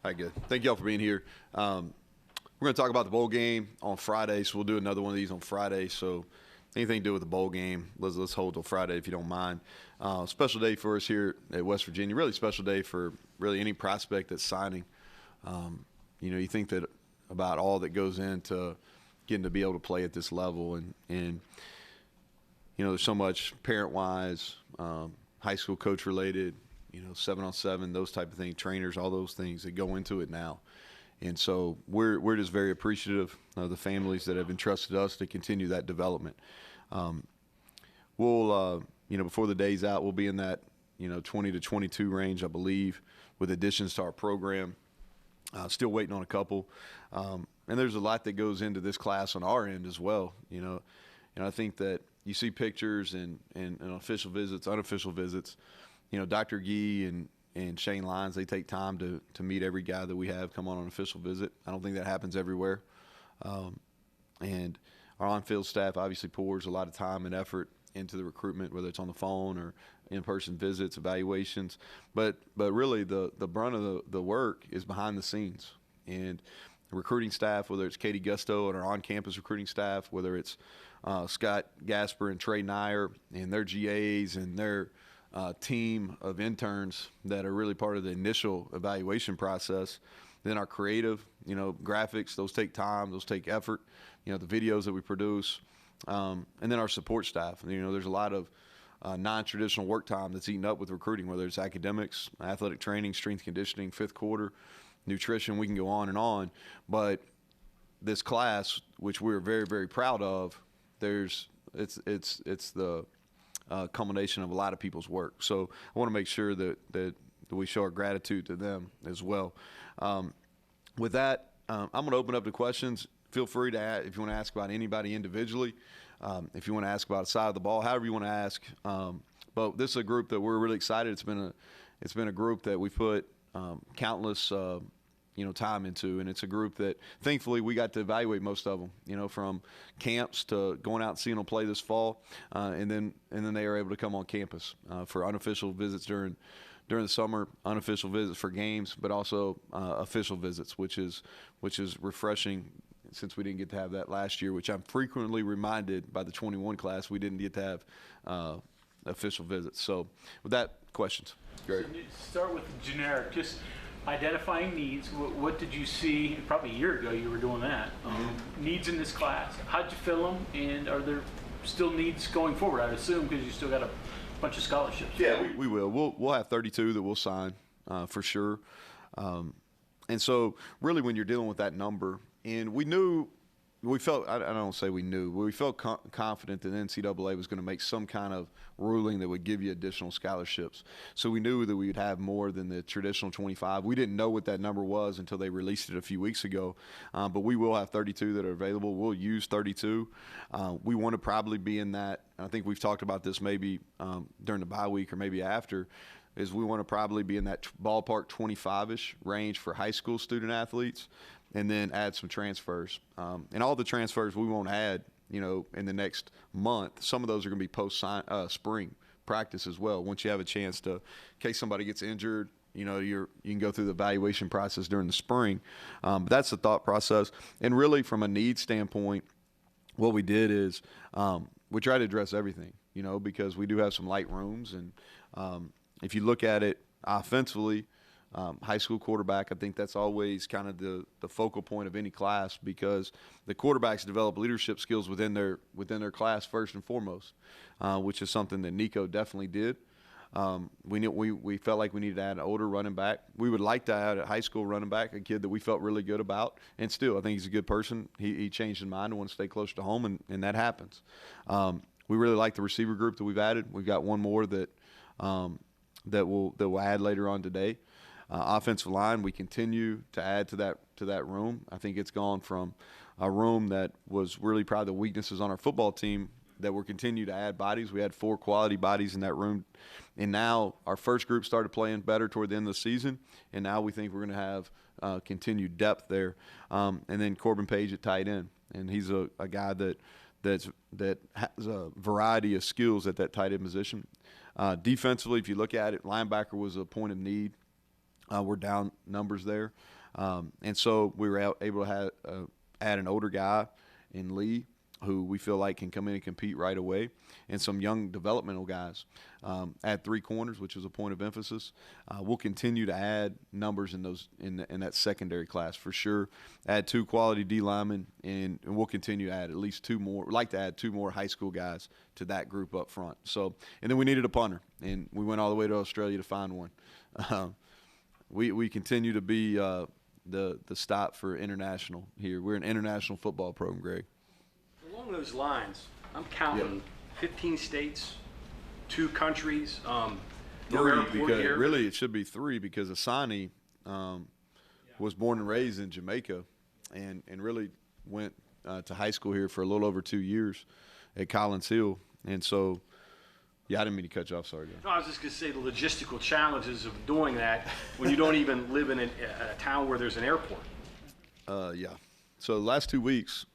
Hi, good. Thank you all for being here. We're going to talk about the bowl game on Friday, so we'll do another one of these on Friday. So anything to do with the bowl game, let's hold till Friday if you don't mind. Special day for us here at West Virginia. Really special day for really any prospect that's signing. You think that about all that goes into getting to be able to play at this level, and there's so much parent-wise, high school coach-related, 7-on-7, those type of things, trainers, all those things that go into it now. And so we're just very appreciative of the families that have entrusted us to continue that development. We'll, before the day's out, we'll be in that, 20 to 22 range, I believe, with additions to our program. Still waiting on a couple. And there's a lot that goes into this class on our end as well. And I think that you see pictures and official visits, unofficial visits. Dr. Gee and Shane Lyons, they take time to meet every guy that we have come on an official visit. I don't think that happens everywhere. And our on-field staff obviously pours a lot of time and effort into the recruitment, whether it's on the phone or in-person visits, evaluations. But really the brunt of the work is behind the scenes. And the recruiting staff, whether it's Katie Gusto and our on-campus recruiting staff, whether it's Scott Gasper and Trey Nyer and their GAs and their team of interns that are really part of the initial evaluation process. Then our creative, graphics, those take time, those take effort, the videos that we produce. And then our support staff. There's a lot of non-traditional work time that's eaten up with recruiting, whether it's academics, athletic training, strength conditioning, fifth quarter, nutrition, we can go on and on. But this class, which we're very, very proud of, it's the culmination of a lot of people's work. So I want to make sure that we show our gratitude to them as well. With that, I'm going to open up to questions. Feel free to ask, if you want to ask about anybody individually, if you want to ask about the side of the ball, however you want to ask. But this is a group that we're really excited. It's been a group that we've put countless time into, and it's a group that thankfully we got to evaluate most of them, from camps to going out and seeing them play this fall, and then they are able to come on campus for unofficial visits during the summer, unofficial visits for games, but also official visits, which is refreshing since we didn't get to have that last year, which I'm frequently reminded by the 21 class we didn't get to have official visits. So with that, questions. Great. So start with generic, just identifying needs. What did you see? Probably a year ago you were doing that. Needs in this class. How'd you fill them? And are there still needs going forward? I'd assume because you still got a bunch of scholarships. Yeah, we will. We'll have 32 that we'll sign for sure. And so really when you're dealing with that number, and we felt confident that NCAA was going to make some kind of ruling that would give you additional scholarships. So we knew that we would have more than the traditional 25. We didn't know what that number was until they released it a few weeks ago. But we will have 32 that are available. We'll use 32. We want to probably be in that. I think we've talked about this maybe during the bye week or maybe after, is we want to probably be in that ballpark 25-ish range for high school student athletes, and then add some transfers. And all the transfers we won't add, in the next month. Some of those are going to be post-spring practice as well. Once you have a chance to, in case somebody gets injured, you can go through the evaluation process during the spring. But that's the thought process. And really from a need standpoint, what we did is we try to address everything, because we do have some light rooms. And if you look at it offensively, high school quarterback, I think that's always kind of the focal point of any class, because the quarterbacks develop leadership skills within their class first and foremost, which is something that Nico definitely did. We felt like we needed to add an older running back. We would like to add a high school running back, a kid that we felt really good about, and still I think he's a good person. He changed his mind and wants to stay close to home, and that happens. We really like the receiver group that we've added. We've got one more that we'll add later on today. Offensive line, we continue to add to that room. I think it's gone from a room that was really probably the weaknesses on our football team, that we're continue to add bodies. We had 4 quality bodies in that room, and now our first group started playing better toward the end of the season, and now we think we're going to have continued depth there. And then Corbin Page at tight end, and he's a guy that has a variety of skills at that tight end position. Defensively, if you look at it, linebacker was a point of need. we're down numbers there. And so we were able to add an older guy in Lee who we feel like can come in and compete right away, and some young developmental guys. Add 3 corners, which is a point of emphasis. We'll continue to add numbers in that secondary class for sure. Add 2 quality D linemen, and we'll continue to add at least 2 more. We'd like to add 2 more high school guys to that group up front. So, and then we needed a punter, and we went all the way to Australia to find one. We continue to be the stop for international here. We're an international football program, Greg. Along those lines, I'm counting 15 states, 2 countries, no 3, airport because here. really it should be 3 because Asani was born and raised in Jamaica and really went to high school here for a little over 2 years at Collins Hill. And so, yeah, I didn't mean to cut you off. Sorry, Dan. No, I was just going to say the logistical challenges of doing that when you don't even live in a town where there's an airport. Yeah. So the last 2 weeks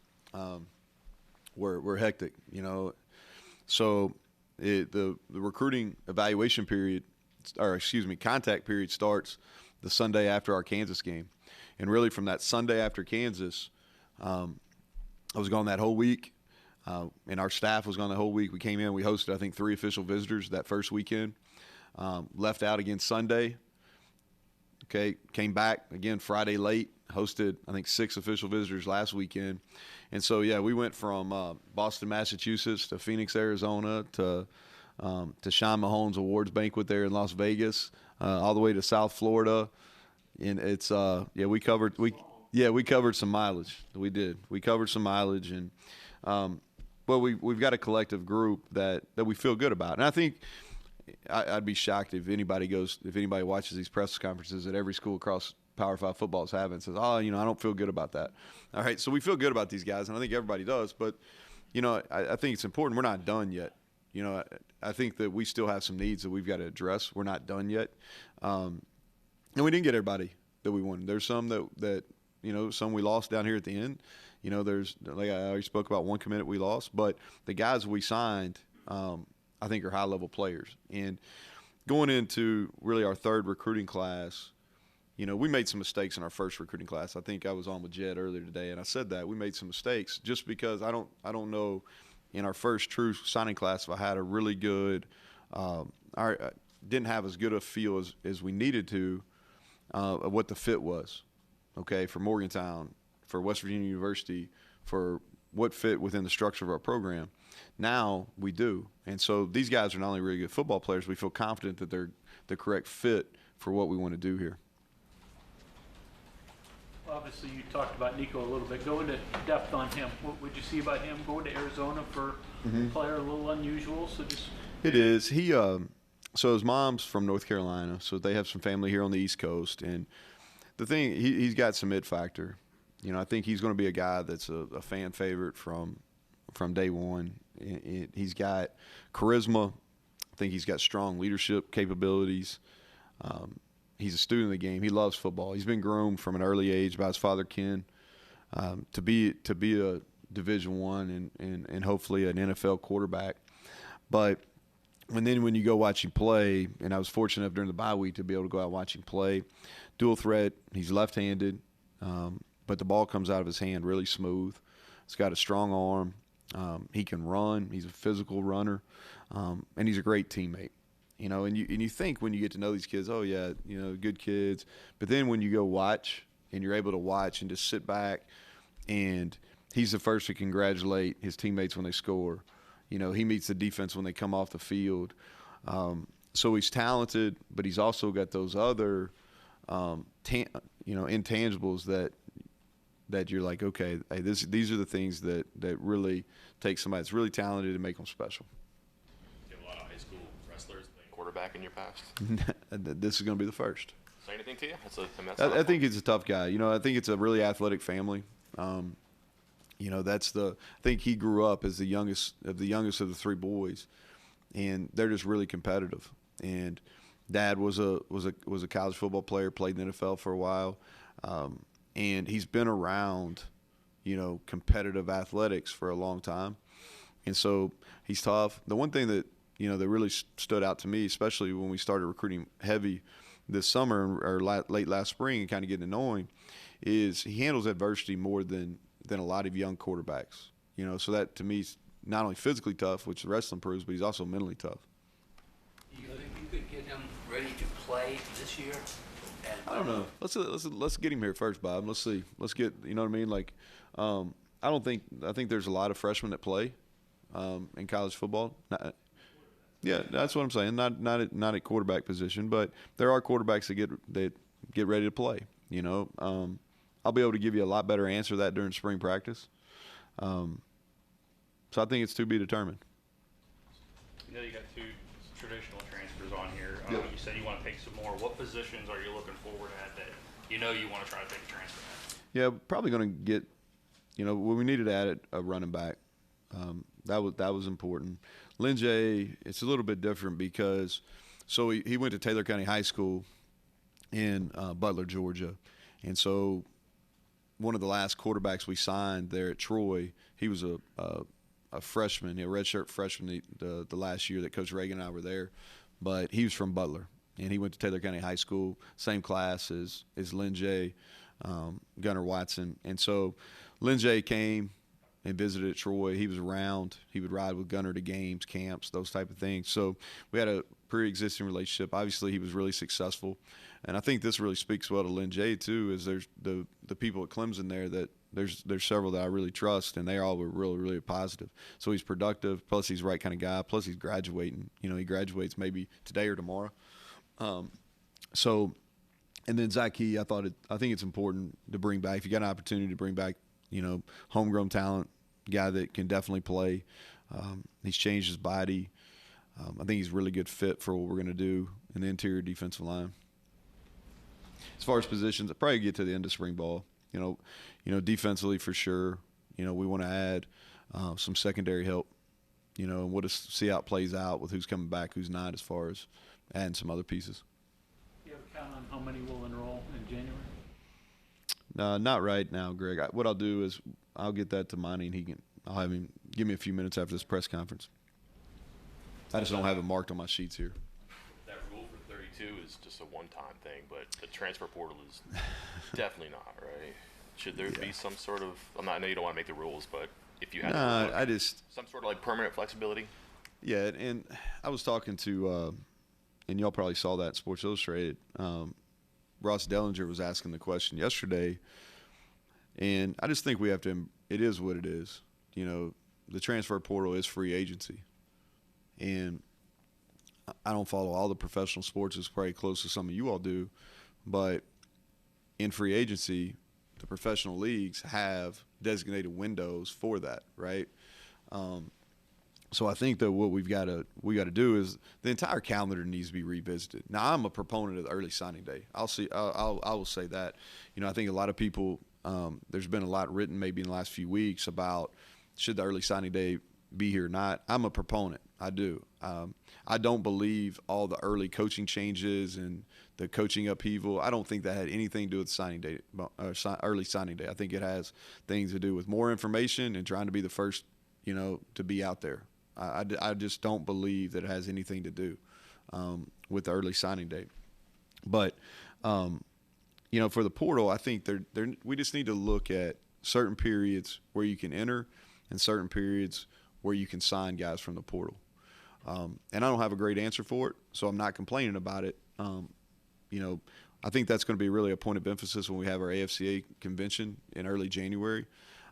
were hectic, So the recruiting evaluation period, contact period starts the Sunday after our Kansas game. And really from that Sunday after Kansas, I was gone that whole week. And our staff was gone the whole week. We came in, we hosted, I think, 3 official visitors that first weekend. Left out again Sunday. Okay, came back again Friday late. Hosted, I think, 6 official visitors last weekend. And so, yeah, we went from Boston, Massachusetts to Phoenix, Arizona to Sean Mahone's awards banquet there in Las Vegas, all the way to South Florida. And it's we covered some mileage. We did. We covered some mileage, and we've got a collective group that we feel good about. And I think I'd be shocked if anybody watches these press conferences that every school across Power 5 football is having and says, I don't feel good about that. All right, so we feel good about these guys, and I think everybody does. But, I think it's important. We're not done yet. I think that we still have some needs that we've got to address. We're not done yet. And we didn't get everybody that we wanted. There's some that some we lost down here at the end. There's, like I already spoke about, one commitment we lost. But the guys we signed, I think, are high-level players. And going into really our 3rd recruiting class, we made some mistakes in our first recruiting class. I think I was on with Jed earlier today, and I said that we made some mistakes just because I don't know in our first true signing class if I had a really good didn't have as good a feel as we needed to of what the fit was, okay, for Morgantown, for West Virginia University, for what fit within the structure of our program. Now we do. And so these guys are not only really good football players, we feel confident that they're the correct fit for what we want to do here. Obviously, you talked about Nico a little bit. Go into depth on him. What would you see about him going to Arizona for a player a little unusual? So just it is. He so his mom's from North Carolina, so they have some family here on the East Coast. And the thing, he's got some it factor. I think he's going to be a guy that's a fan favorite from day one. He's got charisma. I think he's got strong leadership capabilities. He's a student of the game. He loves football. He's been groomed from an early age by his father, Ken, to be a Division I and hopefully an NFL quarterback. But when you go watch him play, and I was fortunate enough during the bye week to be able to go out and watch him play, dual threat. He's left-handed, but the ball comes out of his hand really smooth. He's got a strong arm. He can run. He's a physical runner, and he's a great teammate. And you think when you get to know these kids, oh yeah, good kids. But then when you go watch and you're able to watch and just sit back, and he's the first to congratulate his teammates when they score. He meets the defense when they come off the field. So he's talented, but he's also got those other, intangibles that you're like, okay, hey, these are the things that really take somebody that's really talented and make them special. You have a lot of high school wrestlers playing quarterback in your past. This is going to be the first. Say anything to you? I think he's a tough guy. I think it's a really athletic family. I think he grew up as the youngest of the 3 boys, and they're just really competitive. And Dad was a college football player, played in the NFL for a while, and he's been around, competitive athletics for a long time, and so he's tough. The one thing that that really stood out to me, especially when we started recruiting heavy this summer or late last spring and kind of getting to know him is he handles adversity more than a lot of young quarterbacks. You know, so that to me is not only physically tough, which the wrestling proves, but he's also mentally tough. You think you could get him ready to play this year? I don't know. Let's get him here first, Bob. Let's see. Let's get, you know what I mean? Like, I think there's a lot of freshmen that play in college football. Yeah, that's what I'm saying. Not at quarterback position, but there are quarterbacks that get ready to play. You know, I'll be able to give you a lot better answer to that during spring practice. So I think it's to be determined. You know, you got 2 traditional transfers on here. Yep. You said you want to take some more. What positions are you looking forward at that you know you want to try to take a transfer at? Yeah, probably going to get. You know, we needed to add a running back. That was important. Lynn J, it's a little bit different because he went to Taylor County High School in Butler, Georgia, and so one of the last quarterbacks we signed there at Troy, he was a freshman, a redshirt freshman the last year that Coach Reagan and I were there, but he was from Butler, and he went to Taylor County High School, same class as Lynn J, Gunnar Watson, and so Lynn J came and visited at Troy. He was around. He would ride with Gunnar to games, camps, those type of things. So we had a pre-existing relationship. Obviously, he was really successful. And I think this really speaks well to Lynn J, too, is there's the people at Clemson there that there's several that I really trust, and they all were really, really positive. So he's productive, plus he's the right kind of guy, plus he's graduating. You know, he graduates maybe today or tomorrow. And then Zach Key, I think it's important to bring back. If you got an opportunity to bring back, you know, homegrown talent, guy that can definitely play. He's changed his body. I think he's a really good fit for what we're going to do in the interior defensive line. As far as positions, I'll probably get to the end of spring ball. You know, defensively for sure. You know, we want to add some secondary help. You know, and we'll just see how it plays out with who's coming back, who's not, as far as adding some other pieces. Do you have a count on how many will enroll in January? Not right now, Greg. What I'll do is I'll get that to Monty, and I'll have him give me a few minutes after this press conference. I just don't have it marked on my sheets here. That rule for 32 is just a one-time thing, but the transfer portal is definitely not, right? Should there be some sort of – I know you don't want to make the rules, but if you had some sort of like permanent flexibility? Yeah, and I was talking to and y'all probably saw that in Sports Illustrated. Ross Dellinger was asking the question yesterday, and I just think we have to – it is what it is. You know, the transfer portal is free agency. And I don't follow all the professional sports as probably close as some of you all do, but in free agency, the professional leagues have designated windows for that, right? So I think that what we got to do is the entire calendar needs to be revisited. Now, I'm a proponent of the early signing day. I will say that. You know, I think a lot of people there's been a lot written maybe in the last few weeks about should the early signing day be here or not. I'm a proponent. I do. I don't believe all the early coaching changes and the coaching upheaval. I don't think that had anything to do with signing day, early signing day. I think it has things to do with more information and trying to be the first, you know, to be out there. I just don't believe that it has anything to do with the early signing date. But, you know, for the portal, I think we just need to look at certain periods where you can enter and certain periods where you can sign guys from the portal. And I don't have a great answer for it, so I'm not complaining about it. You know, I think that's going to be really a point of emphasis when we have our AFCA convention in early January.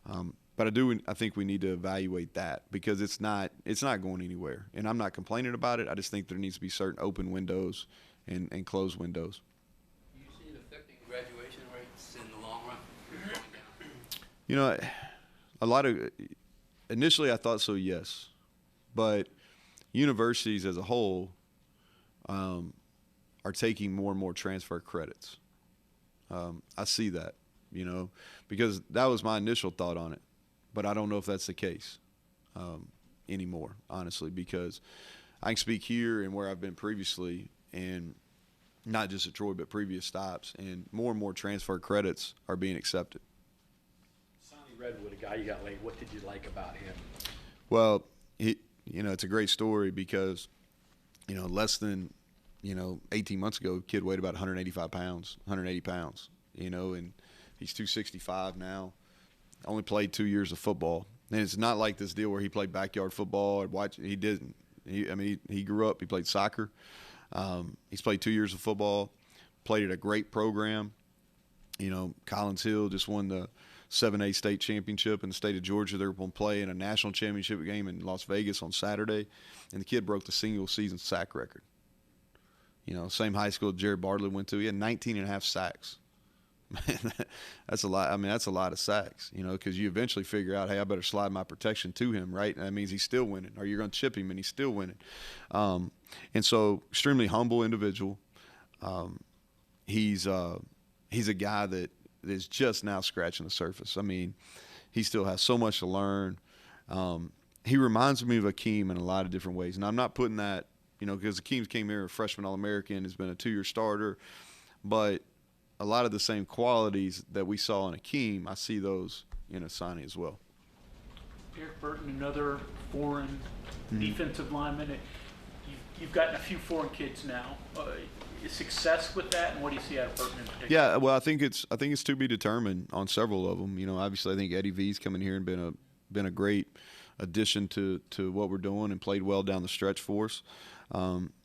But I think we need to evaluate that because it's not going anywhere. And I'm not complaining about it. I just think there needs to be certain open windows and closed windows. Do you see it affecting graduation rates in the long run? Going down? You know, initially I thought so, yes. But universities as a whole are taking more and more transfer credits. I see that, you know, because that was my initial thought on it. But I don't know if that's the case anymore, honestly, because I can speak here and where I've been previously, and not just at Troy, but previous stops, and more transfer credits are being accepted. Sonny Redwood, a guy you got late, what did you like about him? Well, you know, it's a great story because, you know, less than 18 months ago, the kid weighed about 185 pounds, 180 pounds, and he's 265 now. Only played 2 years of football. And it's not like this deal where he played backyard football or he didn't. He grew up, he played soccer. He's played 2 years of football, played at a great program. Collins Hill just won the 7A state championship in the state of Georgia. They're going to play in a national championship game in Las Vegas on Saturday. And the kid broke the single-season sack record. Same high school Jared Bartlett went to. He had 19 and a half sacks. Man, that's a lot. That's a lot of sacks, because you eventually figure out, hey, I better slide my protection to him, right? And that means he's still winning, or you're going to chip him and he's still winning. And so extremely humble individual. He's a guy that is just now scratching the surface. He still has so much to learn. He reminds me of Akeem in a lot of different ways. And I'm not putting that, because Akeem came here a freshman All-American, has been a 2-year starter. But a lot of the same qualities that we saw in Akeem, I see those in Asani as well. Eric Burton, another foreign defensive lineman. You've gotten a few foreign kids now. Is success with that, and what do you see out of Burton in particular? Yeah, well, I think it's to be determined on several of them. Obviously, I think Eddie V's come in here and been a great addition to what we're doing and played well down the stretch for us.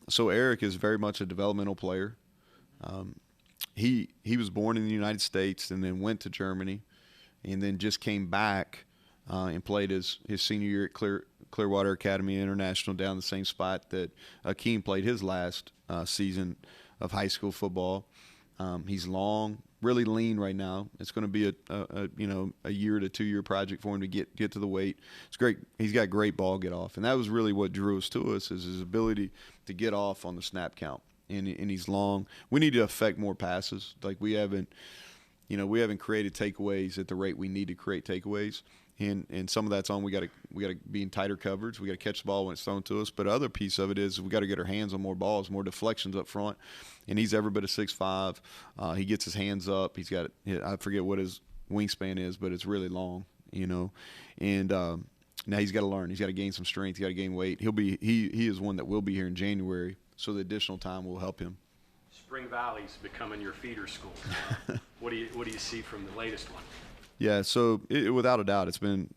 So Eric is very much a developmental player. He was born in the United States and then went to Germany, and then just came back and played his senior year at Clearwater Academy International down the same spot that Akeem played his last season of high school football. He's long, really lean right now. It's going to be a year to 2 year project for him to get to the weight. It's great. He's got great ball get off, and that was really what drew us to us, is his ability to get off on the snap count. And he's long. We need to affect more passes. Like we haven't created takeaways at the rate we need to create takeaways. And some of that's on we got to be in tighter coverage. We got to catch the ball when it's thrown to us. But other piece of it is we got to get our hands on more balls, more deflections up front. And he's every bit of 6'5". He gets his hands up. He's got, I forget what his wingspan is, but it's really long. And now he's got to learn. He's got to gain some strength. He's got to gain weight. He is one that will be here in January. So the additional time will help him. Spring Valley's becoming your feeder school. What do you see from the latest one? Yeah, so without a doubt, it's been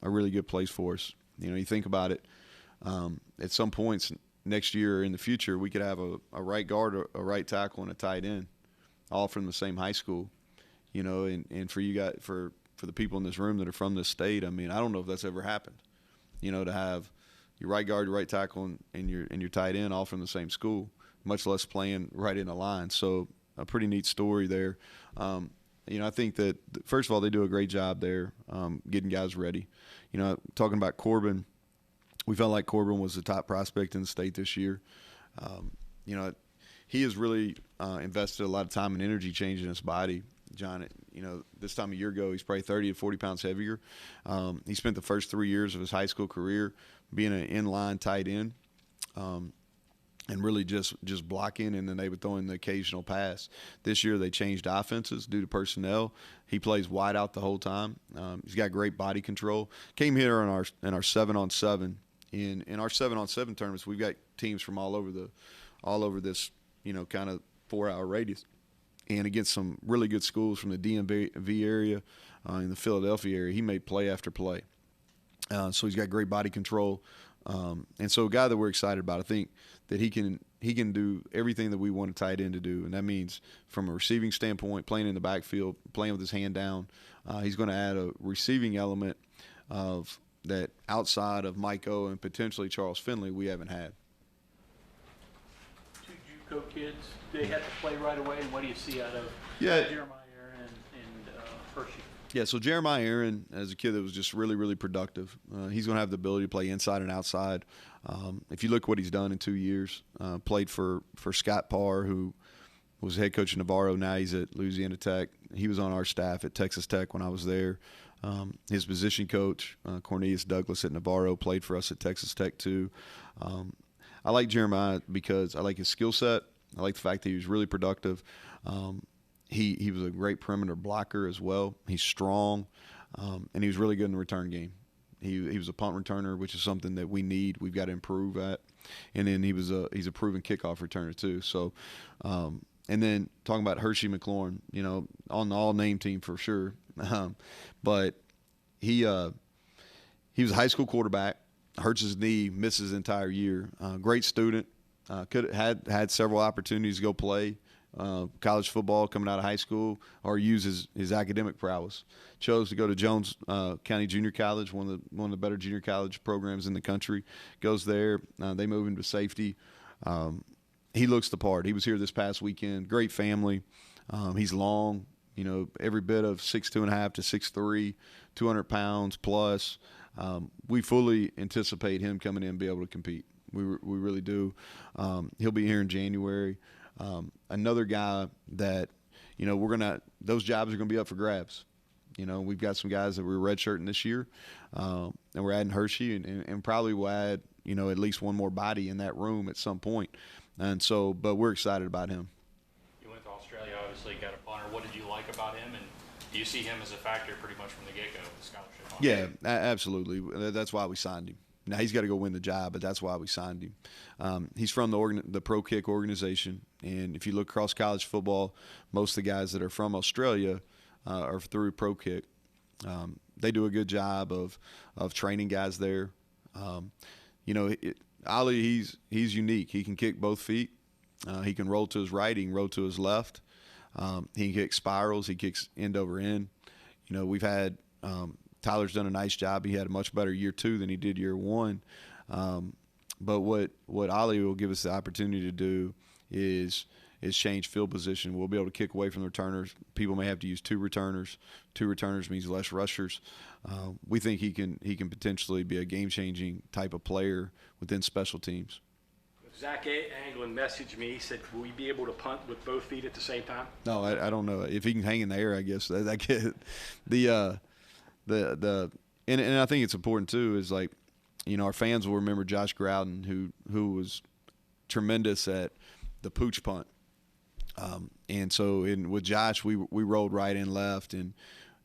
a really good place for us. You think about it. At some points next year or in the future, we could have a right guard, a right tackle, and a tight end, all from the same high school. And for you guys, for the people in this room that are from this state, I don't know if that's ever happened. To have your right guard, your right tackle, and your tight end all from the same school, much less playing right in a line. So a pretty neat story there. I think that, first of all, they do a great job there getting guys ready. Talking about Corbin, we felt like Corbin was the top prospect in the state this year. He has really invested a lot of time and energy changing his body. John, this time a year ago, he's probably 30 to 40 pounds heavier. He spent the first 3 years of his high school career being an inline tight end. And really just blocking, and then they would throw in the occasional pass. This year they changed offenses due to personnel. He plays wide out the whole time. He's got great body control. Came here in our 7-on-7. In our 7-on-7 tournaments, we've got teams from all over this kind of 4-hour radius, and against some really good schools from the DMV area, in the Philadelphia area. He made play after play. So he's got great body control. And so a guy that we're excited about, I think that he can do everything that we want a tight end to do. And that means from a receiving standpoint, playing in the backfield, playing with his hand down. He's going to add a receiving element of that outside of Mike O and potentially Charles Finley we haven't had. 2 JUCO kids, they have to play right away. And what do you see out of Jeremiah Aaron and Hershey? Yeah, so Jeremiah Aaron, as a kid that was just really, really productive. He's going to have the ability to play inside and outside. If you look what he's done in 2 years, played for Scott Parr, who was head coach of Navarro. Now he's at Louisiana Tech. He was on our staff at Texas Tech when I was there. His position coach, Cornelius Douglas at Navarro, played for us at Texas Tech too. I like Jeremiah because I like his skill set. I like the fact that he was really productive. He was a great perimeter blocker as well. He's strong, and he was really good in the return game. He was a punt returner, which is something that we need. We've got to improve at. and then he's a proven kickoff returner too. So, and then talking about Hershey McLaurin, on the all-name team for sure, but he was a high school quarterback. Hurts his knee, misses his entire year. Great student. Could had several opportunities to go play college football coming out of high school or use his academic prowess. Chose to go to Jones County Junior College, one of the better junior college programs in the country. Goes there. They move him to safety. He looks the part. He was here this past weekend. Great family. He's long, every bit of 6'2.5" to 6'3", 200 pounds plus. We fully anticipate him coming in and be able to compete. We really do. He'll be here in January. Another guy that, those jobs are going to be up for grabs. We've got some guys that we're redshirting this year, and we're adding Hershey, and probably will add, at least one more body in that room at some point. And so, but we're excited about him. You went to Australia, obviously, got a punter. What did you like about him, and do you see him as a factor pretty much from the get-go with the scholarship? Yeah, absolutely. That's why we signed him. Now, he's got to go win the job, but that's why we signed him. He's from the Pro Kick organization, and if you look across college football, most of the guys that are from Australia are through Pro Kick. They do a good job of training guys there. Ali, he's unique. He can kick both feet. He can roll to his right. He can roll to his left. He can kick spirals. He kicks end over end. We've had Tyler's done a nice job. He had a much better year 2 than he did year 1. But what Ali will give us the opportunity to do is change field position. We'll be able to kick away from the returners. People may have to use 2 returners. 2 returners means less rushers. We think he can potentially be a game-changing type of player within special teams. Zach Anglin messaged me. He said, "Will we be able to punt with both feet at the same time?" No, I don't know if he can hang in the air. I guess and I think it's important too. Is like, our fans will remember Josh Groudon, who was tremendous at the pooch punt. And so with Josh, we rolled right and left, and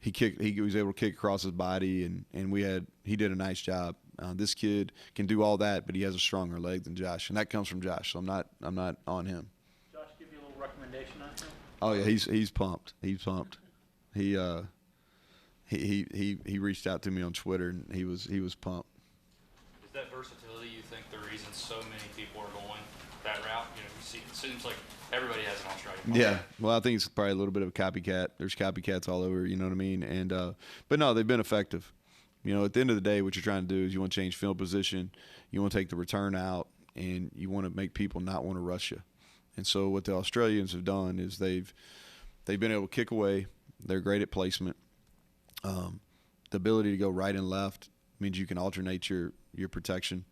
he was able to kick across his body, and he did a nice job. This kid can do all that, but he has a stronger leg than Josh, and that comes from Josh. So I'm not on him. Josh, give you a little recommendation on him? Oh yeah, he's pumped. He's pumped. He reached out to me on Twitter, and he was pumped. Is that versatility, you think, the reason so many people are going that route? It seems like everybody has an Australian punter. Yeah, well, I think it's probably a little bit of a copycat. There's copycats all over, you know what I mean? And but no, they've been effective. At the end of the day, what you're trying to do is you want to change field position, you want to take the return out, and you want to make people not want to rush you. And so what the Australians have done is they've been able to kick away. They're great at placement. The ability to go right and left means you can alternate your protection.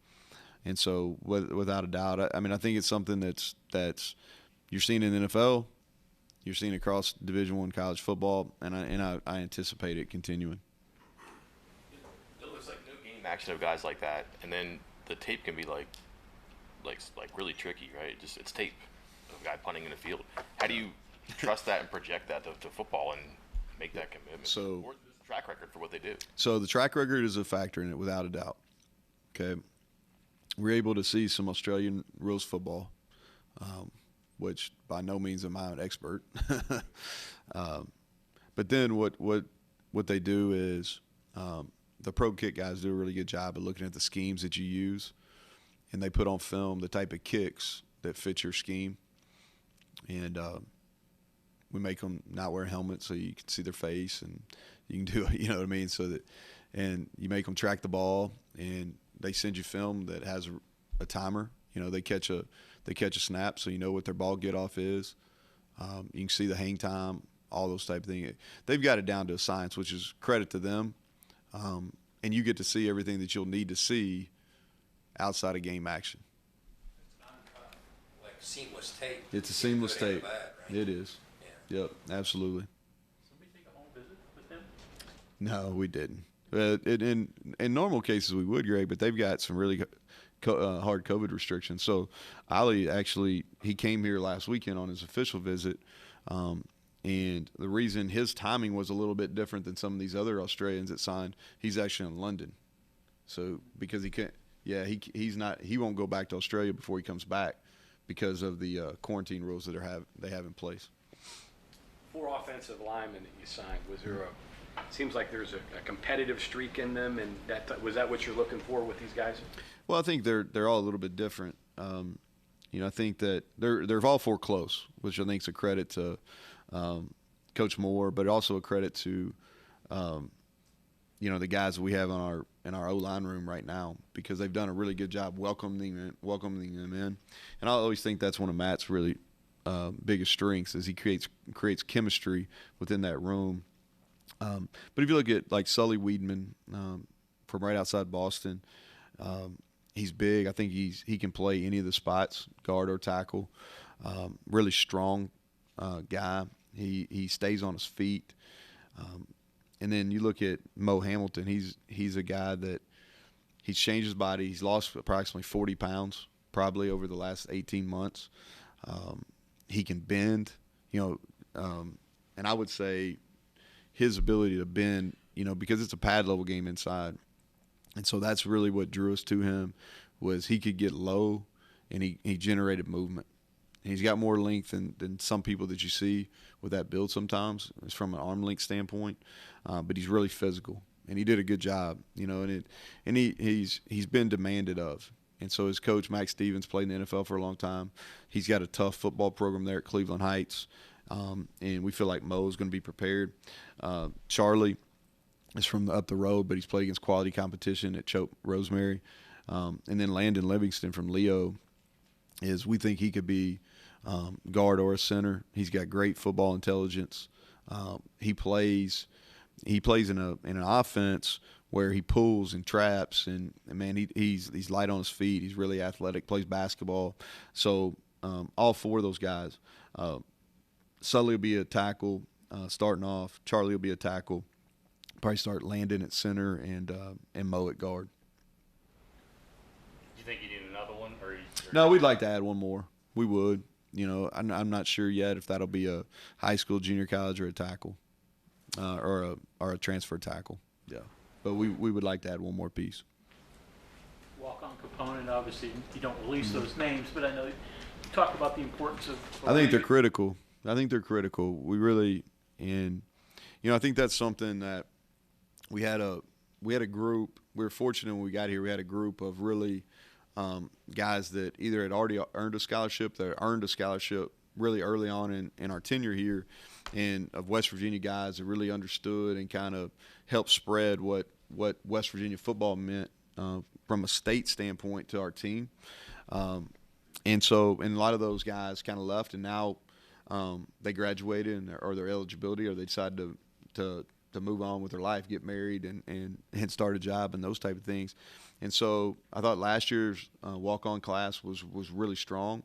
And so without a doubt, I think it's something that's you're seeing in the NFL, you're seeing across Division I college football, and I anticipate it continuing. It looks like no game action of guys like that, and then the tape can be like really tricky, right? It's tape of a guy punting in the field. How do you trust that and project that to football and make that commitment? So, or the track record for what they do. So the track record is a factor in it, without a doubt. Okay, we're able to see some Australian rules football, which by no means am I an expert. But then what they do is the pro kick guys do a really good job of looking at the schemes that you use, and they put on film the type of kicks that fit your scheme. And we make them not wear helmets so you can see their face, and you can do, you know what I mean? And you make them track the ball, and they send you film that has a timer. They catch a snap, so you know what their ball get off is. You can see the hang time, all those type of things. They've got it down to a science, which is credit to them. And you get to see everything that you'll need to see outside of game action. It's not like seamless tape. It's a seamless Good and tape. bad, right? It is. Yeah. Yep, absolutely. Somebody take a home visit with them? No, we didn't. In normal cases we would, Greg, but they've got some really hard COVID restrictions. So Ali actually, he came here last weekend on his official visit, and the reason his timing was a little bit different than some of these other Australians that signed, he's actually in London. So because he Yeah, he's not. He won't go back to Australia before he comes back because of the quarantine rules that they have in place. 4 offensive linemen that you signed. Was there seems like there's a competitive streak in them, and was that what you're looking for with these guys? Well, I think they're all a little bit different. I think that they're all 4 close, which I think is a credit to Coach Moore, but also a credit to the guys that we have in our O-line room right now, because they've done a really good job welcoming them in. And I always think that's one of Matt's really biggest strengths, is he creates chemistry within that room. But if you look at like Sully Weedman from right outside Boston, he's big. I think he can play any of the spots, guard or tackle. Really strong guy. He stays on his feet. And then you look at Mo Hamilton. He's a guy that he's changed his body. He's lost approximately 40 pounds probably over the last 18 months. He can bend, and I would say his ability to bend, because it's a pad level game inside. And so that's really what drew us to him, was he could get low and he generated movement. And he's got more length than some people that you see with that build sometimes. It's from an arm length standpoint, but he's really physical, and he did a good job, and he's been demanded of. And so his coach, Max Stevens, played in the NFL for a long time. He's got a tough football program there at Cleveland Heights, and we feel like Mo's going to be prepared. Charlie is from up the road, but he's played against quality competition at Choate Rosemary. And then Landon Livingston from Leo we think he could be guard or a center. He's got great football intelligence. He plays in an offense where he pulls and traps, and man, he's light on his feet. He's really athletic, plays basketball. So all 4 of those guys. Sully will be a tackle starting off. Charlie will be a tackle. Probably start Landon at center and Mo at guard. Do you think you need another one, or No, we'd like to add one more. We would. I'm not sure yet if that'll be a high school, junior college, or a tackle, or a transfer tackle. Yeah, but we would like to add one more piece. Walk-on component, obviously, you don't release those names, but I know you talk about the importance of. I think they're critical. We really, and I think that's something that we had a group. We were fortunate when we got here. We had a group of really guys that either had already earned a scholarship, that earned a scholarship really early on in our tenure here, and of West Virginia guys that really understood and kind of helped spread what West Virginia football meant from a state standpoint to our team. And a lot of those guys kind of left, and now they graduated or their eligibility, or they decided to move on with their life, get married, and start a job and those type of things. And so I thought last year's walk-on class was really strong.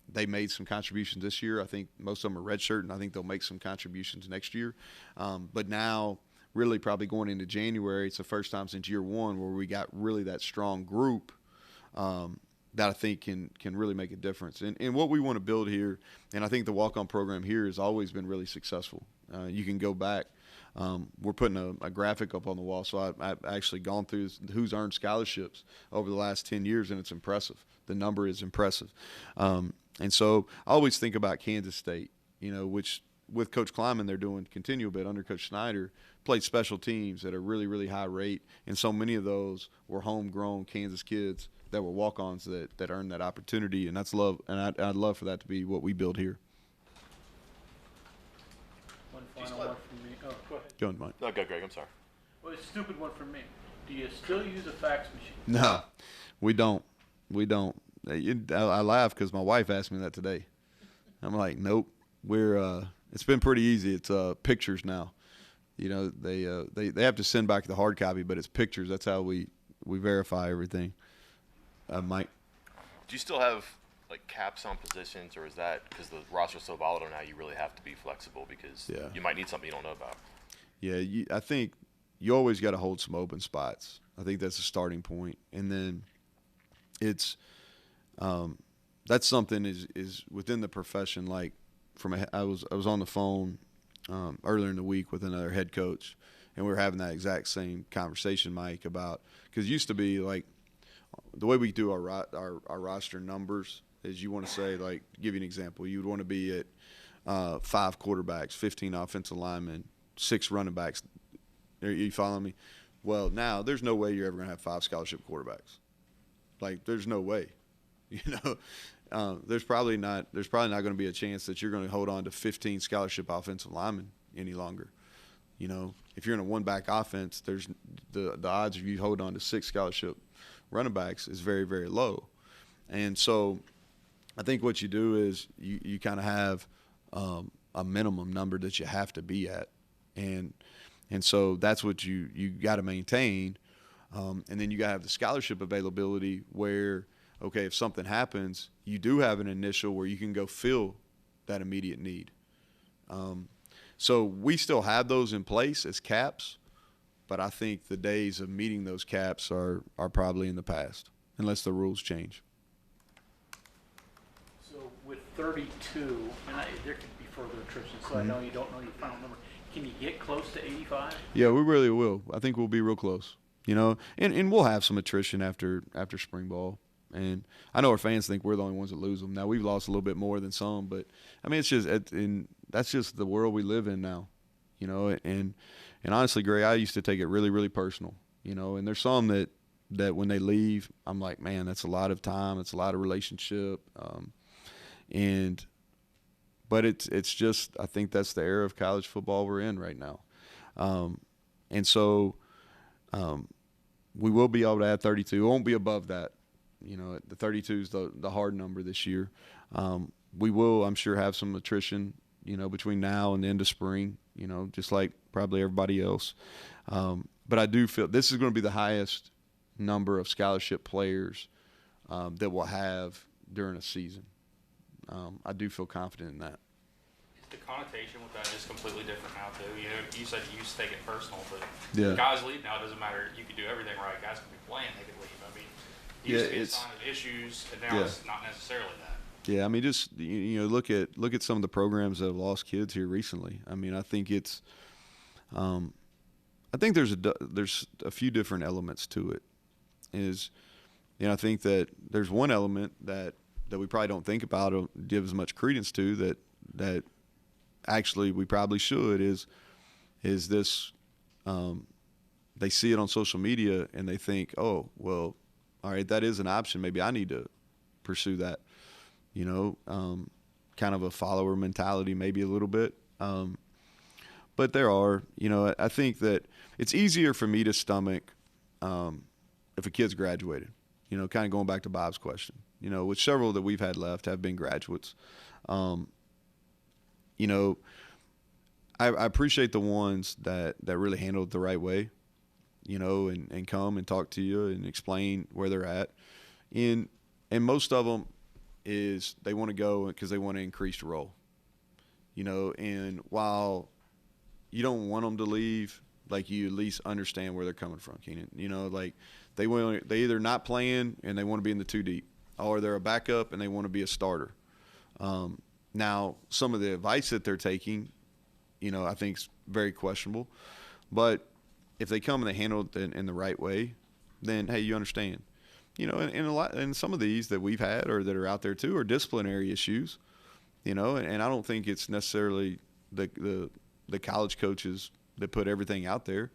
They made some contributions this year. I think most of them are redshirt, and I think they'll make some contributions next year. But now, really probably going into January, it's the first time since year 1 where we got really that strong group that I think can really make a difference. And what we want to build here, and I think the walk-on program here has always been really successful. You can go back. We're putting a graphic up on the wall, so I've actually gone through who's earned scholarships over the last 10 years, and it's impressive. The number is impressive. And so I always think about Kansas State, which with Coach Kleiman they're doing continual, but under Coach Snyder played special teams at a really, really high rate, and so many of those were homegrown Kansas kids that were walk-ons that earned that opportunity, and that's love. And I'd love for that to be what we build here. One final one from me. Oh, go ahead. Go ahead, Mike. No, go, Greg. I'm sorry. Well, it's a stupid one from me. Do you still use a fax machine? No, we don't. I laugh because my wife asked me that today. I'm like, nope. It's been pretty easy. It's pictures now. They have to send back the hard copy, but it's pictures. That's how we verify everything. Mike? Do you still have caps on positions, or is that because the roster's so volatile now, you really have to be flexible because you might need something you don't know about? Yeah, I think you always got to hold some open spots. I think that's a starting point, and then it's that's something is within the profession. Like I was on the phone earlier in the week with another head coach, and we were having that exact same conversation, Mike, about because it used to be like the way we do our roster numbers is you want to say, like, give you an example. You would want to be at 5 quarterbacks, 15 offensive linemen, 6 running backs. Are you following me? Well, now there's no way you're ever going to have 5 scholarship quarterbacks. Like, there's no way. You know, there's probably not going to be a chance that you're going to hold on to 15 scholarship offensive linemen any longer. You know, if you're in a one-back offense, there's the odds of you hold on to 6 scholarship running backs is very, very low. And so I think what you do is you kind of have a minimum number that you have to be at. And so that's what you got to maintain. And then you got to have the scholarship availability where, okay, if something happens, you do have an initial where you can go fill that immediate need. So we still have those in place as caps, but I think the days of meeting those caps are probably in the past, unless the rules change. So with 32, and there could be further attrition, so I know you don't know your final number. Can you get close to 85? Yeah, we really will. I think we'll be real close. You know, and we'll have some attrition after spring ball. And I know our fans think we're the only ones that lose them. Now, we've lost a little bit more than some, but, I mean, it's just that's just the world we live in now, you know. And honestly, Gray, I used to take it really, really personal, you know. And there's some that when they leave, I'm like, man, that's a lot of time. It's a lot of relationship. But it's just, I think that's the era of college football we're in right now. And so we will be able to add 32. It won't be above that. You know, the 32 is the hard number this year. We will, I'm sure, have some attrition, you know, between now and the end of spring, you know, just like probably everybody else. But I do feel this is going to be the highest number of scholarship players that we'll have during a season. I do feel confident in that. The connotation with that is completely different now, too. You know, you said you used to take it personal, but Yeah. guys leave now. It doesn't matter. You could do everything right. Guys could be playing. They could leave. I mean, it used to be a sign of issues, and now it's not necessarily that. Yeah, I mean, just you know, look at some of the programs that have lost kids here recently. I mean, I think it's, I think there's a few different elements to it. Is, you know, I think that there's one element that we probably don't think about or give as much credence to that actually we probably should is this. They see it on social media and they think, oh, well, all right, that is an option. Maybe I need to pursue that. You know, kind of a follower mentality, maybe a little bit. But there are, you know, I think that it's easier for me to stomach if a kid's graduated. You know, kind of going back to Bob's question. You know, which several that we've had left have been graduates. You know, I appreciate the ones that really handled it the right way, you know, and come and talk to you and explain where they're at. And most of them is they want to go because they want an increased role, you know. And while you don't want them to leave, like, you at least understand where they're coming from, Keenan. You know, like they either not playing and they want to be in the 2 deep, or they're a backup and they want to be a starter. Now, some of the advice that they're taking, you know, I think is very questionable. But if they come and they handle it in the right way, then, hey, you understand. You know, and some of these that we've had or that are out there too are disciplinary issues, you know, and I don't think it's necessarily the college coaches that put everything out there,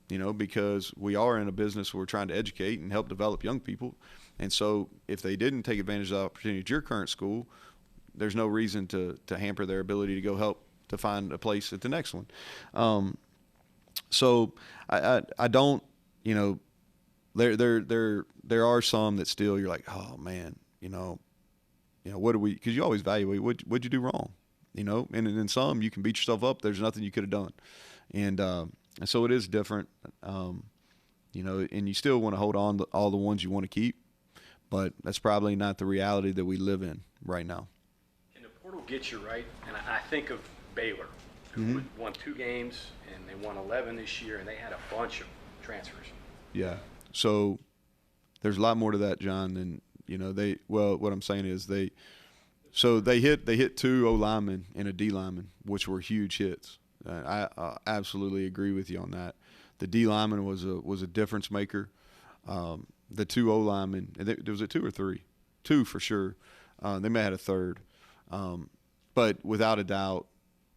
you know, because we are in a business where we're trying to educate and help develop young people. And so if they didn't take advantage of the opportunity at your current school, there's no reason to hamper their ability to go help to find a place at the next one. So I don't, you know, there are some that still you're like, oh man, you know, what do we? Because you always evaluate what'd you do wrong, you know, and in some you can beat yourself up. There's nothing you could have done, and so it is different, you know, and you still want to hold on to all the ones you want to keep, but that's probably not the reality that we live in right now. And the portal gets you right, and I think of Baylor, who won 2 games and they won 11 this year, and they had a bunch of transfers. Yeah. So there's a lot more to that, John, than, you know, what I'm saying is they hit 2 O linemen and a D lineman, which were huge hits. I absolutely agree with you on that. The D lineman was a difference maker. the two O linemen. Was it 2 or 3? 2 for sure. They may have had a third, but without a doubt,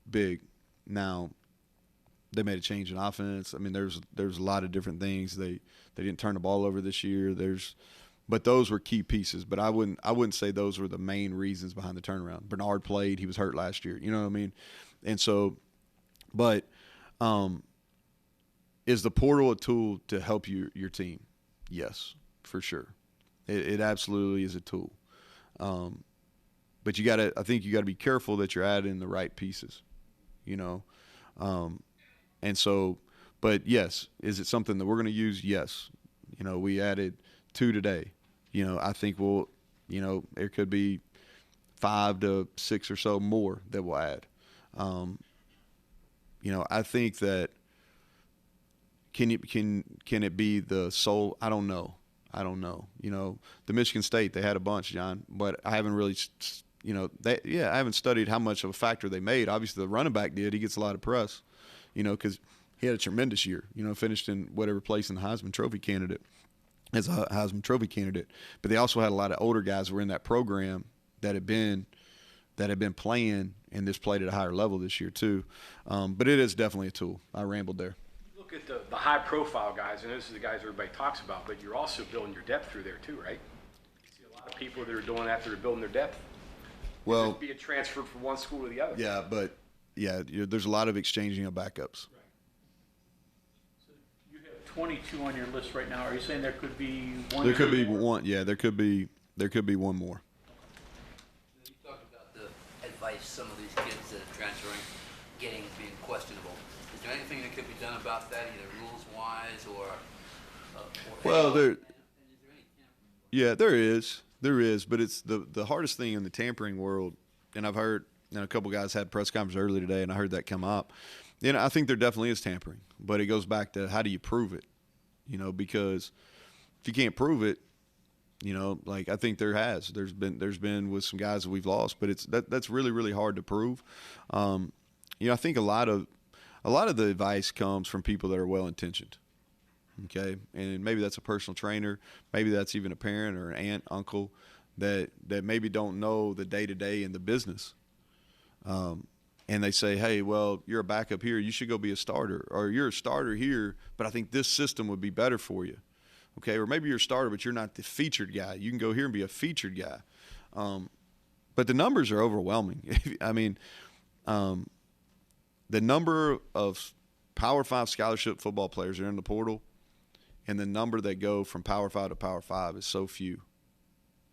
big. Now, they made a change in offense. I mean, there's a lot of different things. They didn't turn the ball over this year. But those were key pieces. But I wouldn't say those were the main reasons behind the turnaround. Bernard played. He was hurt last year. You know what I mean? And so, but is the portal a tool to help your team? Yes, for sure. It absolutely is a tool. But I think you gotta be careful that you're adding the right pieces, you know? And so, but yes, is it something that we're going to use? Yes. You know, we added 2 today. You know, I think there could be 5 to 6 or so more that we'll add. You know, I think that can it be the sole? I don't know. You know, the Michigan State, they had a bunch, John, but I haven't really, you know, I haven't studied how much of a factor they made. Obviously, the running back did. He gets a lot of press, you know, because he had a tremendous year, you know, finished in whatever place in the Heisman Trophy candidate, as a Heisman Trophy candidate. But they also had a lot of older guys who were in that program that had been playing and just played at a higher level this year too. But it is definitely a tool. I rambled there. Look at the high-profile guys, and this is the guys everybody talks about, but you're also building your depth through there too, right? You see a lot of people that are doing that, that are building their depth. Well, be a transfer from one school to the other. Yeah, but there's a lot of exchanging of backups. Right. So you have 22 on your list right now. Are you saying there could be one? There could be one. Yeah, there could be one more. You talked about the advice some of these kids that are transferring, being questionable. Is there anything that could be done about that, either rules-wise or well, there. Is there any tampering? Yeah, there is, but it's the hardest thing in the tampering world. And I've heard, a couple guys had press conference early today, and I heard that come up. You know, I think there definitely is tampering, but it goes back to how do you prove it? You know, because if you can't prove it, you know, like I think there's been with some guys that we've lost, but that's really, really hard to prove. You know, I think a lot of the advice comes from people that are well intentioned. Okay, and maybe that's a personal trainer, maybe that's even a parent or an aunt, uncle that maybe don't know the day-to-day in the business. And they say, hey, well, you're a backup here, you should go be a starter, or you're a starter here, but I think this system would be better for you. Okay, or maybe you're a starter, but you're not the featured guy. You can go here and be a featured guy. But the numbers are overwhelming. I mean, the number of Power 5 scholarship football players that are in the portal and the number that go from Power 5 to Power 5 is so few.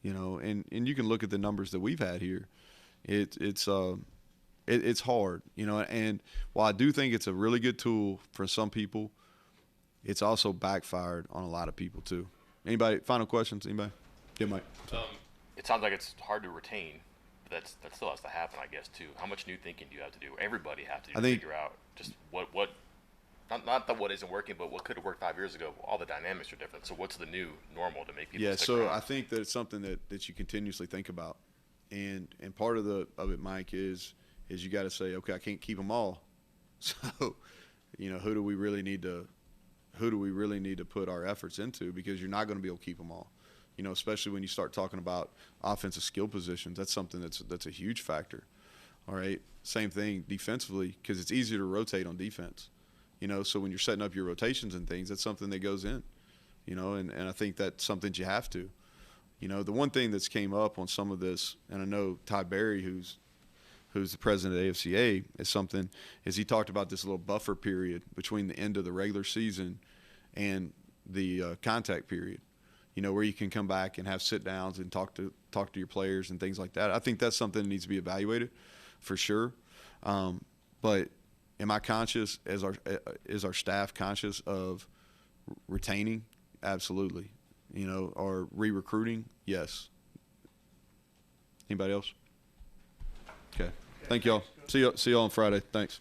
You know, and you can look at the numbers that we've had here. It's hard, you know, and while I do think it's a really good tool for some people, it's also backfired on a lot of people too. Anybody, final questions? Anybody? Yeah, Mike. It sounds like it's hard to retain. That still has to happen, I guess, too. How much new thinking do you have to do? Everybody have to figure out just what not that what isn't working, but what could have worked 5 years ago. All the dynamics are different. So what's the new normal to make people stick around? I think that it's something that you continuously think about. And part of it, Mike, is you got to say, okay, I can't keep them all. So, you know, who do we really need to put our efforts into, because you're not going to be able to keep them all. You know, especially when you start talking about offensive skill positions, that's something that's a huge factor. All right, same thing defensively, because it's easier to rotate on defense. You know, so when you're setting up your rotations and things, that's something that goes in. You know, and I think that's something that you have to. You know, the one thing that's came up on some of this, and I know Todd Berry, who's the president of the AFCA, is he talked about this little buffer period between the end of the regular season and the contact period. You know, where you can come back and have sit downs and talk to your players and things like that. I think that's something that needs to be evaluated for sure. But am I conscious, is our staff conscious of retaining? Absolutely. You know, or re-recruiting? Yes. Anybody else? Okay. Thank y'all. See y'all on Friday. Thanks.